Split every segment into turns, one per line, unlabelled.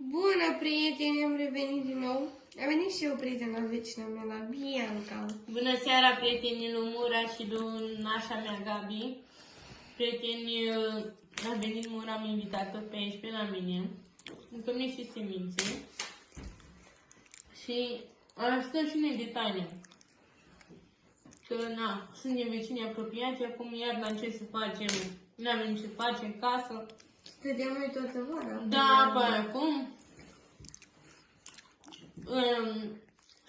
Bună, prieteni, am revenit din nou. A venit și eu, prietena vecină mea, la Bianca.
Bună seara, prietenii lui Mura și lui nașa mea, Gabi. Prieteni, a venit Mura, am invitat-o pe aici, pe la mine. Întâlnim și semințe. Și stăm și noi de taine. Că, na, suntem vecini apropiați, acum iarna ce să facem? N-avem ce să facem în casă.
Stăteam noi toată vara.
Da, bă, acum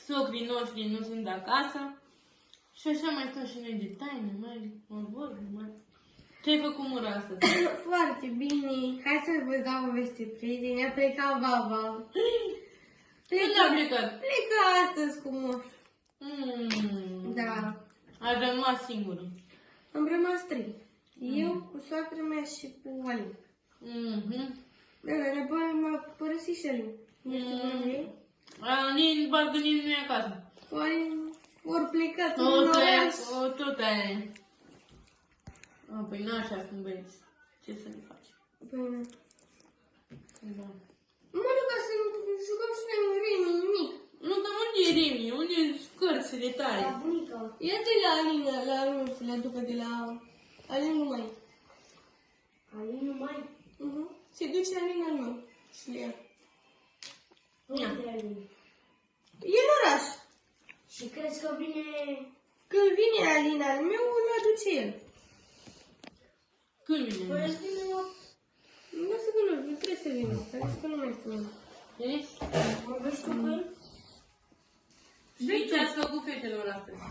socrii noștri nu sunt acasă și așa mai stăm și noi de taine, mai vorbim, mai... Ce-ai făcut, Mura, astăzi?
Foarte bine. Hai să vă dau o veste, prieteni. A plecat baba.
Când a plecat?
Plecă astăzi cu moș. Da.
A rămas singură.
Am rămas 3. Eu, cu soacră mea și cu Alin. Da, m-a părăsit și Alin. Nu știu unde e.
Parcă nici nu e acasă.
Cu Alin ori plecat în
O,
oraș.
tot aia e. Păi nu așa sunt băieți. Ce să ne facem?
Păi,
Da.
mă duc ca să jucăm și noi un Remi, nimic.
Nu, că unde e Remi? Unde e cărțile tale?
La bunica. Ia-te la Alina, la Alina să le aducă de la Alin numai.
Alin numai?
Se duce Alina al meu și le ia.
Unde e Alin?
E în oraș.
Și crezi că vine...
Când vine Alina al meu, îl aduce el.
Când vine?
Păi vine la...
Nu să că nu, trebuie să vină. Pentru că nu mai este mine.
Știi?
Vorbești cu el?
Și ce ați făcut fetelor astăzi?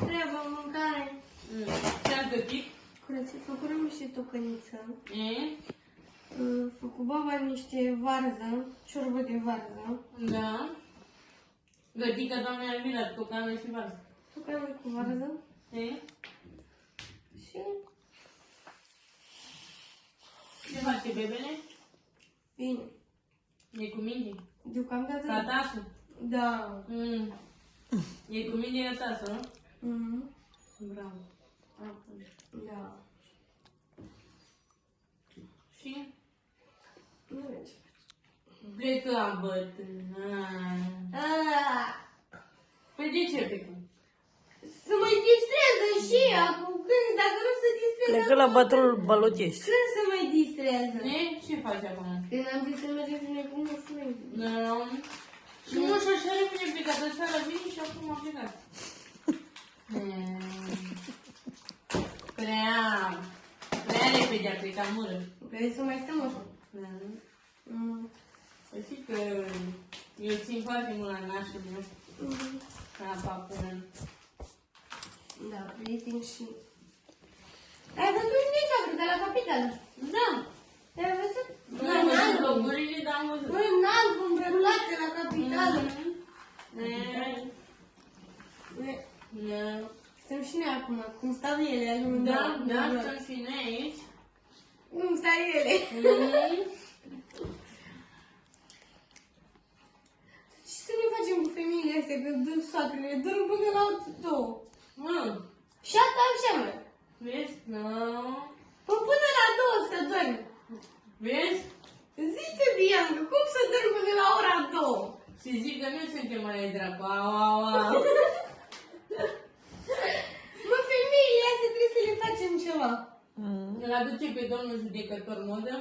Treaba, mâncare.
Ce-ați gătit?
Curățit, făcurăm niște tocăniță.
E?
Făcut baba niște varză, ciorbă de varză.
Da. Gătică doamne Alvina, tocană și varză.
Tocăniță cu varză.
E?
Și
Ce face bebele?
bine.
E cu mine?
Deocamdată...
Ca tasul?
Da.
E cu mine e tasul, nu?
Mhm.
Bravo.
Da.
Și?
Nu merge.
Pleca bătrâna. Păi de ce plecă?
Să mă distreze și ea, cu când, dacă nu se distrează...
Plecă la batrul Balotești.
Când se mai distrează?
Ne? Ce faci acum?
Când am zis să mergem și noi cu moșul meu.
Nu. Și moșul așa repede plecat, de seara vine și acum a plecat. Prea repede a plecat, Mură.
Vrei să mai stăm moșul?
Să știi că eu țin foarte mult la nașul meu. La papă.
Da, prieteni și... Ai văzut nici acolo, de la capitală?
Da.
Ai văzut?
Nu am văzut locurile, dar am văzut.
Noi în alb, îmbrămlate la capitală. Stăm și noi acum, cum stau ele,
Da, stăm și noi aici.
Cum stau ele. Și să ne facem cu femeile astea, că dăm soacrele, dorm până la 2. Și asta așa, mă.
Vezi? Nu.
Până la 2 să dorm.
Vezi?
Zice Bianca, cum să dorm până la ora 2?
Și zic că nu suntem mai dracu. Au.
Mă, femeile astea trebuie să le facem ceva.
Îl aduce pe domnul judecător modă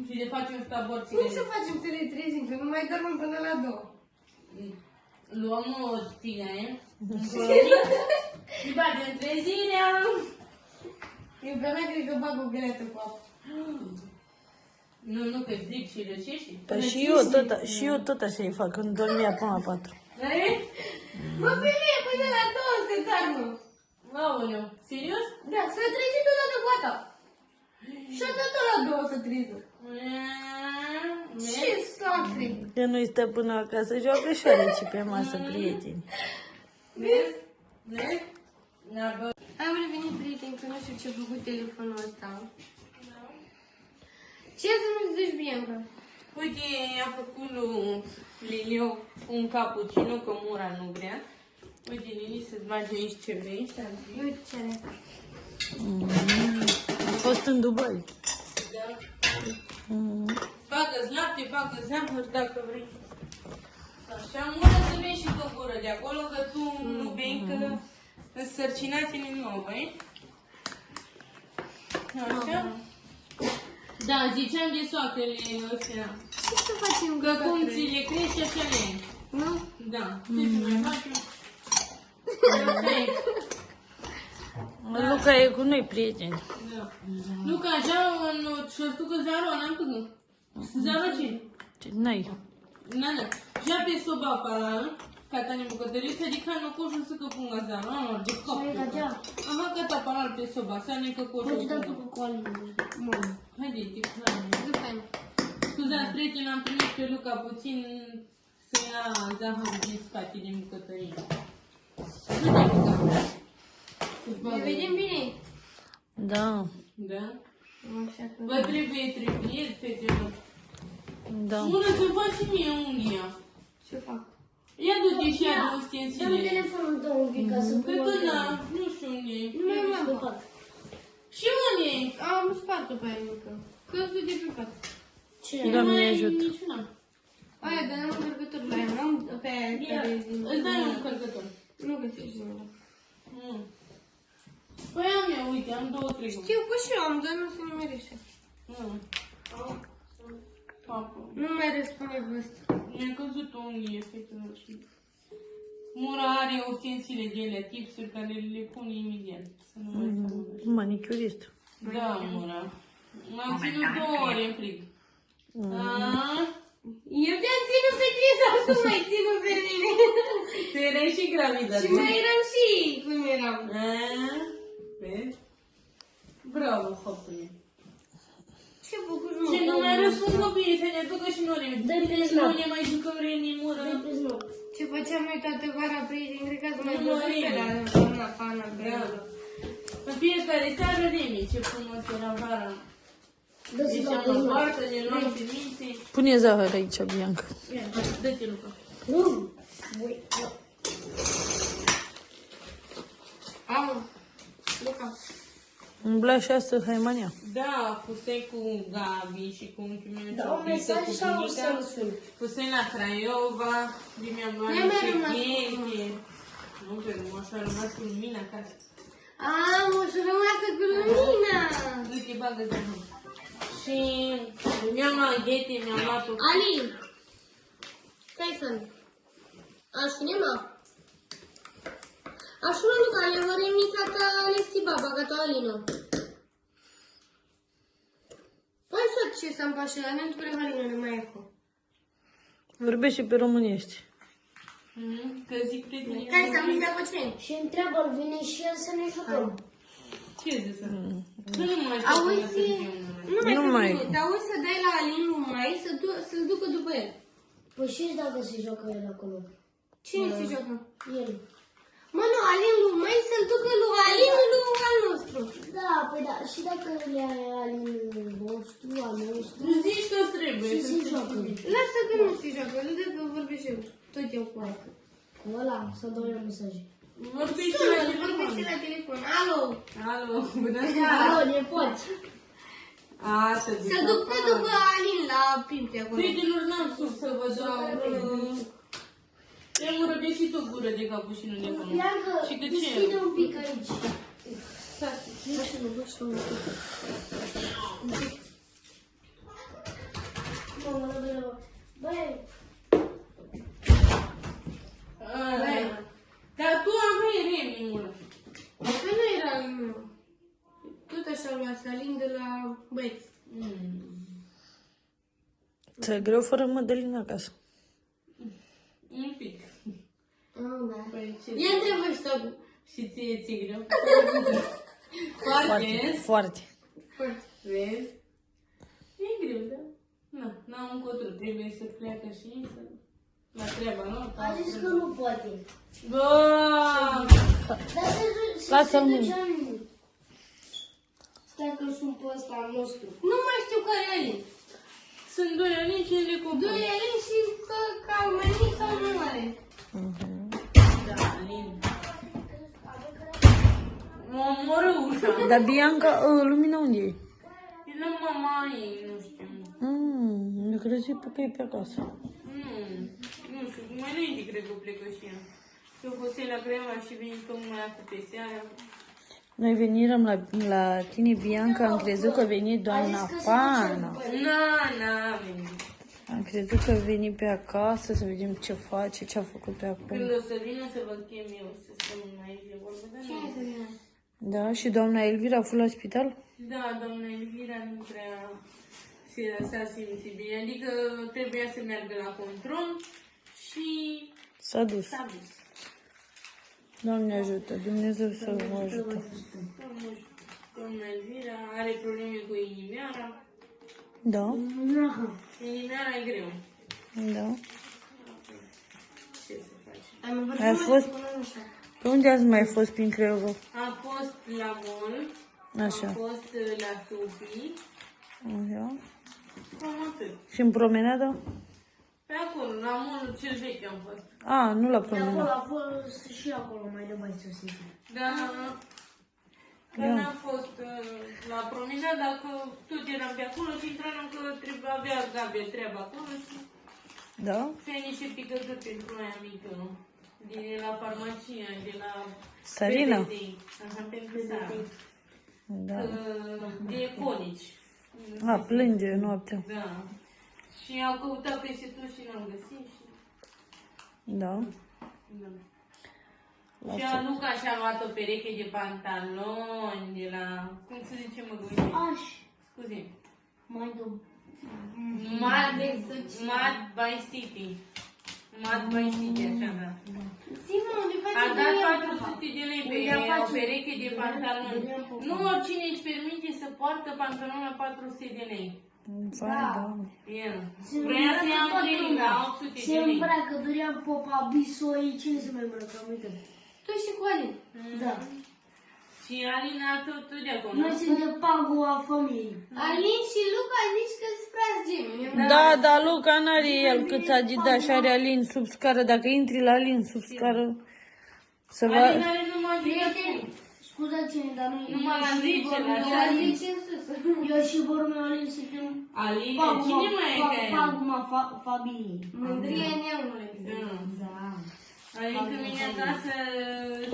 și le facem și aborții.
Cum să facem să le trezim, că nu mai dormim până la 2?
Luăm o ține, și bagem trezirea.
Eu pe mea cred că bag o găleată cu apă.
Nu, că zic și răcești.
Păi și eu tot așa îi fac când dormia până la 4.
Mă, femeie, până la 2 se doarmă.
Aoleu, serios?
Da, s-a trezit odată cu asta. Și odată la 2 să treză. Ce sacre!
Că nu-i stă până acasă, joacă și are pe masă, prieteni.
Vezi?
Vezi?
Am revenit, prieteni, că nu știu ce a făcut telefonul ăsta. Ce să nu zici, Bianca?
Uite, a făcut lui Liliu un cappuccino, că Mura nu vrea. Uite, Lili, să-ți bagi aici ce vrei.
Uite ce are asta.
A fost în Dubai.
Da. Bagă-ți lapte, bagă zahăr dacă vrei. Așa, mură să vei și tu o gură de acolo, că tu nu bei, că însărcinați-ne nouă, băi? Așa? Da, ziceam de soacrele ăștia.
Ce să facem
Că
cu
cum
soacrele?
ți le crești, așa le ai.
Nu?
Da. Ce să mai facem? Perfect.
Luca e cu noi prieteni.
Da. Luca, așa, și-o stucă zaro, n-am tăcut. Zaro ce?
Ce n-ai.
Nana, já pensou para Catania bucătărie, să ridica no coșul să că punga zaro, nu, de cop. Aha, că ta para pensou bastante că coșul.
Pode dar tudo com a língua.
Haide, scuzați, prieteni, am primit pe Luca puțin să ia zahărul din spate din bucătărie.
Ne vedem bine?
Da.
Da?
Așa că...
Vă trebuie tripiet, fetelor.
Da.
Bună să faci și mie unghia.
Ce fac?
Ia du-te și ia două
Dă-mi
stensile.
telefonul tău un pic ca să
Pe până, nu știu unde e.
Nu mai am.
pe pat.
Și unde e?
Am spart-o pe aia mică. Căzut de pe pat.
Ce?
Doamne
Nu mai e
ajută.
niciuna.
Aia, dar n-am încărcător la ea. N-am pe aia care e din...
Îți dai un încărcător.
Nu găsești nimic.
Păi am eu, uite, am două, trei.
Știu că și eu am, dar nu se numerește.
Papă.
Nu mai răspunde vâstă.
Mi-a căzut o unghie, fetelor, și... Mura are ustensile de ele, tipsuri, care le pun imediat. Să nu mai se
Manicurist.
Da, Mura. M-am ținut 2 ore în frig.
Eu te-am ținut pe tine sau tu m-ai ținut pe mine?
Tu erai și gravidă.
Și mai eram și cum eram.
Vezi? Bravo, hopule.
Ce făcut
Și nu mai răspund copiii să ne ducă și noi.
Dă-i pe
Nu
snap.
ne mai jucăm reni mură.
Dă-i pe snap.
Ce făceam noi toată vara, prieteni, cred că ați mai
Nu
văzut
mai
pe
e.
la doamna Pana
Da.
Brăila.
În fiecare seară reni, ce frumos era vara.
Dă-ți
Deci
la
am
pe snap.
aparte, ne luam semințe.
Pune zahăr aici, Bianca.
Ia, dă-te, Luca.
Nu. Voi.
Au, Luca.
Umbla și asta Haimania.
Da, fusei cu Gabi și cu unchiul meu
Da, un
Ciopică,
mesaj
cu
sau
bunica.
să-l sun?
Fusei la Craiova, de mi-am luat
Mi-a mai
niște
rămas
cheche. Nu, pe urmă, așa a rămas cu lumina acasă.
Am o să rămasă cu lumina.
Uite, bagă zahăr. Și mi-am luat ghete, mi-am luat o...
Ali, stai să-mi. Așunema. Așuna Luca, ale văremița ta lesti baba, că to Alino. Păi să ce să-mi pașe, la nentu pre Alino, ne mai eco.
Vorbește pe românești.
Că zic prietenii...
Hai să-mi zicea cu ce?
Și întreabă-l, vine și el să ne jucăm.
Ce zic să... Că nu mai știu cum
Auzi,
să
nu mai
Nu mai.
trebuie, dar auzi să dai la Alin numai să-l ducă după el.
Păi și dacă se joacă el acolo?
Cine se joacă?
El.
Mă, nu, Alin numai să-l ducă lui Alin lui al nostru.
Da, păi da, și dacă le are al vostru, al nostru,
Nu zici că trebuie.
și
să
se
se
joacă.
Lasă că nu se joacă, îl dă că vorbește eu. Tot eu cu aia.
Cu ăla, să dau eu mesaje.
Vorbești la
Vorbește
telefon.
la telefon. Alo!
Alo, bună seara.
Alo, nepoți.
A, să zic.
Să ducă după Alin la Pimpe acolo.
Prietenilor, n-am sus să vă dau... Te-am urăbit și tu gură de capușinul de acolo.
Bianca,
Și că ce?
deschide un pic aici. Băi,
Dar tu aveai remi în mână.
Că nu era Alin meu. Tot așa luase Alin de la băieți.
Ți-e greu fără Mădălina acasă.
Un pic.
Da.
Păi ce?
Ia întrebă și tot.
Și ție greu? Foarte.
Foarte.
Vezi? E greu, da? Nu, n-am încotro. Trebuie să pleacă și ei să... La treaba, nu?
a zis că nu poate.
Bă!
Dar
Lasă-l
se
mult.
duce în... Stai că sunt pe ăsta al nostru.
Nu mai știu care e Alin.
Sunt doi ani, cine le copii?
Doi Alin și ca mai mic sau mai mare.
Da, Alin. Mă omoră ușa.
Dar Bianca, lumina unde e?
E la mama ei, nu știu.
Eu crezut că e pe acasă.
Nu știu, mai înainte cred că plecă și ea. Și-o fost la greva și vine tocmai cu pe seara.
Noi venirăm la tine, Bianca, am crezut că veni doamna Pana.
N-a venit.
Am crezut că veni pe acasă să vedem ce face, ce a făcut pe acolo.
Când o să vină să vă chem eu, să stăm aici de vorbă, dar nu.
Da, și doamna Elvira a fost la spital?
Da, doamna Elvira nu prea s-a simțit bine, adică trebuia să meargă la control și
S-a dus.
s-a dus.
Doamne ajută, Dumnezeu să vă ajute.
Doamna Elvira are probleme cu inimioara.
Da,
Inimioara e greu.
da.
Ce să faci?
Ai fost? Pe unde ați mai fost prin Craiova?
Am fost la mall,
Așa.
am fost la Sophie,
Așa.
cam atât.
Și în promenadă?
Pe acolo, la mall cel vechi am fost.
A, nu la
De acolo
promenadă.
a fost și acolo mai de bani să se
Dar n-am fost la promenadă, dacă tot eram pe acolo și intram că trebuie avea Gabriel treaba acolo și
Da?
fie niște picături pentru aia mică, de la farmacia, de la
Sarina?
PDT. Așa, pentru Sara.
Da.
De colici.
A, plânge noaptea.
Da. Și au căutat peste tot și n-am găsit. Și...
Da.
Da. Și a Luca și-a luat o pereche de pantaloni de la... Cum se zice, măgăuie?
Aș.
Scuze.
Mai dăm.
Mad by City. Mad by City, așa, da.
Zi-mă, unde faci
A dat 400 de lei pe o pereche de pantaloni. Nu oricine își permite să poartă pantaloni la 400 de lei.
Vai, Doamne.
El. Vrea să ia un training la 800 de
Se
lei.
îmbracă Dorian Popa, Bisoi, cine se mai îmbrăcă? Am uitat.
Tu și cu Alin.
Da.
Și Alina tot de acolo.
Noi suntem pagul a familiei.
Alin și Luca zici că sunt frați gemeni.
Da, da, Luca n-are el cât agita și are Alin sub scară. Dacă intri la Alin sub scară, să vă...
Alina are numai
Prieteni, scuzați-ne, dar noi...
Numai la 10, la
La 10 în sus.
Eu și vorul meu Alin suntem
Alina, cine mai e ca el?
paguma familiei.
Mândrie neamului.
Da. Adică vine acasă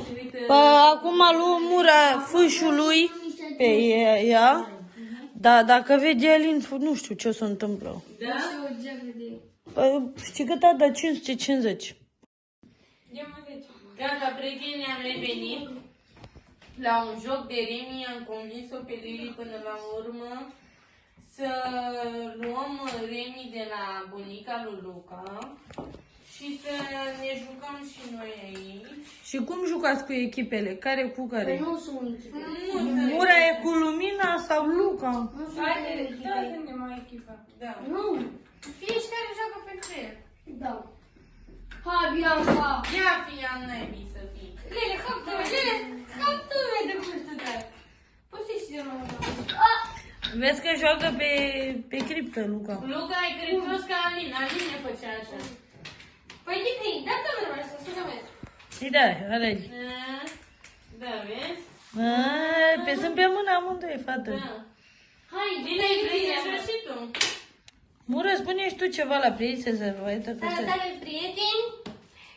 și uite...
Acum a luat mura fâșului pe ea. Da, dacă vede Alin, nu știu ce o să întâmplă.
Da?
Și o geacă de...
Știi cât a dat? 550.
Gata, prieteni, am revenit la un joc de Remi. Am convins-o pe Lili până la urmă să luăm Remi de la bunica lui Luca și să ne jucăm și noi aici.
Și cum jucați cu echipele? Care cu
Păi
care?
nu sunt echipe.
Mura e cu Lumina sau Luca?
Nu suntem echipe.
Suntem o echipă.
Da.
Nu.
Fiecare joacă pentru el.
Da. Hai, Bianca.
Ia fi al naibii să fii.
Lele, hop tu, mai de gustul tău. Poți să știi mai mult.
Vezi că joacă pe criptă, Luca.
Luca e credincios ca Alin. Alin ne făcea așa.
Păi de trei, da, domnule, să sună vezi.
Și da, alegi.
Da, vezi?
Pe sunt pe mână amândoi, fată.
Da.
Hai,
Bine, vrei să joci și tu?
Mura, spune și tu ceva la prieteni să vă uită că
Salutare, prieteni!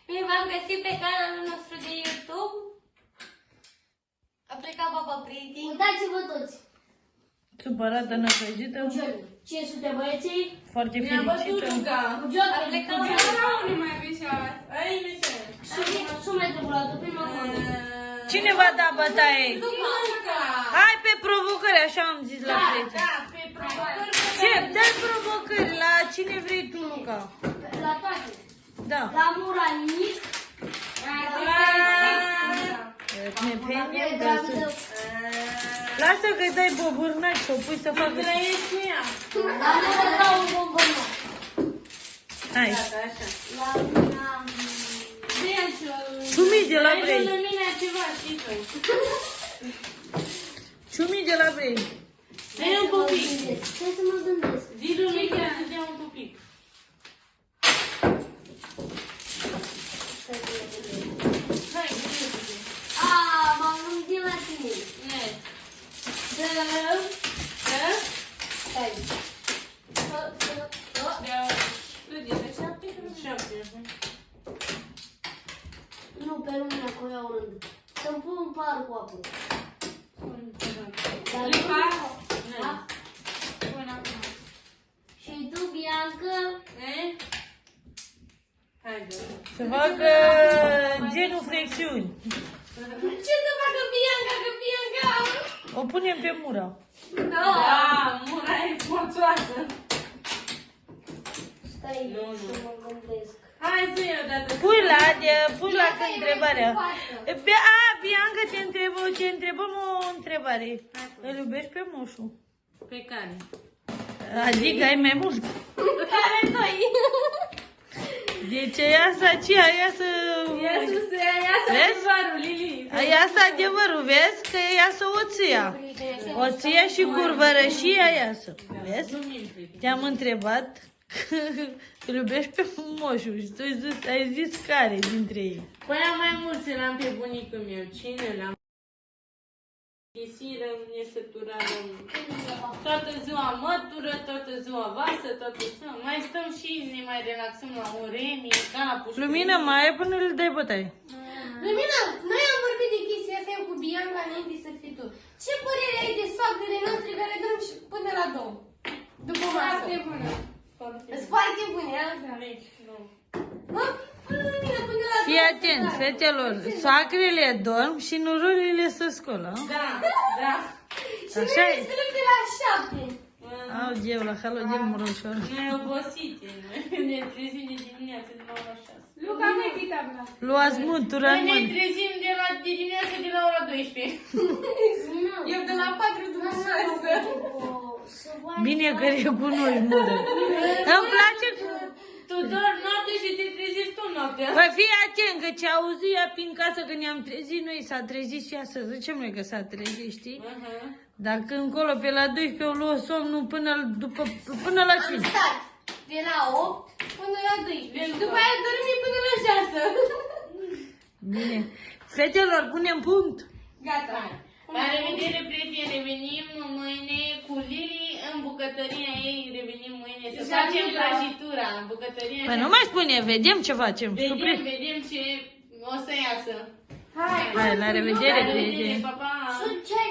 Bine v-am găsit pe canalul nostru de YouTube. A plecat papa, prieteni.
uitați-vă toți.
supărată, năcăjită,
Johnny, cine sunt băieții?
foarte
Mi-a bătut
fericită.
Luca.
Cu Johnny.
A plecat
cu
la
Johnny.
nu mai vișat.
Ai, Mișel.
Sunetul la prima fondă.
Cine va da bătaie?
Luca.
Hai pe provocări, așa am zis la prieteni.
Da, pe provocări.
Ce? Dă provocări, la cine vrei tu, Luca?
La toate.
Da.
La Muranic.
Lasă că-i dai bobârnaci, să o pui să facă...
Trăiești cu ea.
La mine dau un bombănat.
Hai.
Gata, așa.
La mine...
Deci,
Ciumii de la Brei.
la mine ceva, știi tu.
Ciumii de la Brei.
Dă-i un pupic.
Ce să mă gândesc?
Zi lui Mica să dea un pupic. Hai, zi-i pupic.
M-am gândit la tine.
Ne.
Dă...
Da?
Stai.
7.
Nu, pe lumina că o iau rând. Să-mi pun un par cu apă. Dar
Lipa?
Da.
Până acum.
Și tu, Bianca?
Eh? Haide.
Să facă genul flexiuni.
Ce să facă Bianca, că Bianca...
O punem pe mura.
Da, mura e smoțoasă.
Stai
Nu,
să
nu.
mă gândesc.
Hai să iau dată.
Pui la întrebarea. Bianca, te întrebăm o întrebare. Îl iubești pe moșu?
Pe care?
Adică ai mai mult.
Care doi?
Deci ia să Vezi?
Adevărul, Lili.
Ia să adevărul, vezi? Că ia să o ția și curvărășia iasă. Vezi?
Nu minți.
Te-am întrebat că îl iubești pe moșu și tu ai zis care dintre ei.
Păi am mai mulți, l-am pe bunicul meu. Cine l-am? Isiră, nesăturară. Toată ziua mătură, toată ziua vasă, toată ziua. Mai stăm și ne mai relaxăm la un remi, ca la pușcă.
Lumină mai e până îl dai bătaie.
Lumina, noi am vorbit de chestia asta eu cu Bianca înainte să fii tu. Ce părere ai de soacrele noastre care dăm și până la 2? După masă. Foarte bună. Sunt foarte bune, asta. Mă, Lumina, până la 2.
Fii atent, fetelor, soacrele dorm și nururile se scolă.
Da, da.
Și
Așa
noi
e.
ne spălăm de la 7.
Au, geu, la halogel moroșor.
Noi obosite, noi ne trezim de dimineață de la ora 6.
Luca, mai fi tabla.
Luați mântura în
Noi ne
mână.
trezim de dimineață de la ora 12.
Eu de la 4 după masă.
Bine că recunoști, mură. Îmi place că...
Tu dormi noapte și te trezești tu noaptea.
Păi fii atent că ce auzi ea prin casă că ne-am trezit noi, s-a trezit și ea să zicem noi că s-a trezit, știi? Dacă încolo pe la 12 o luă somnul până la 5.
Stat de la 8 până la 12 și după aia dormi până la 6.
Bine. Fetelor, punem punct.
Gata.
La revedere, prieteni, revenim mâine cu Lili în bucătăria ei, revenim mâine să facem prăjitura în bucătăria
Păi
ei.
nu mai spune, vedem ce facem.
Vedem ce o să iasă.
Hai.
Hai, la revedere,
La revedere,
prieteni.
pa, pa!
Ce ai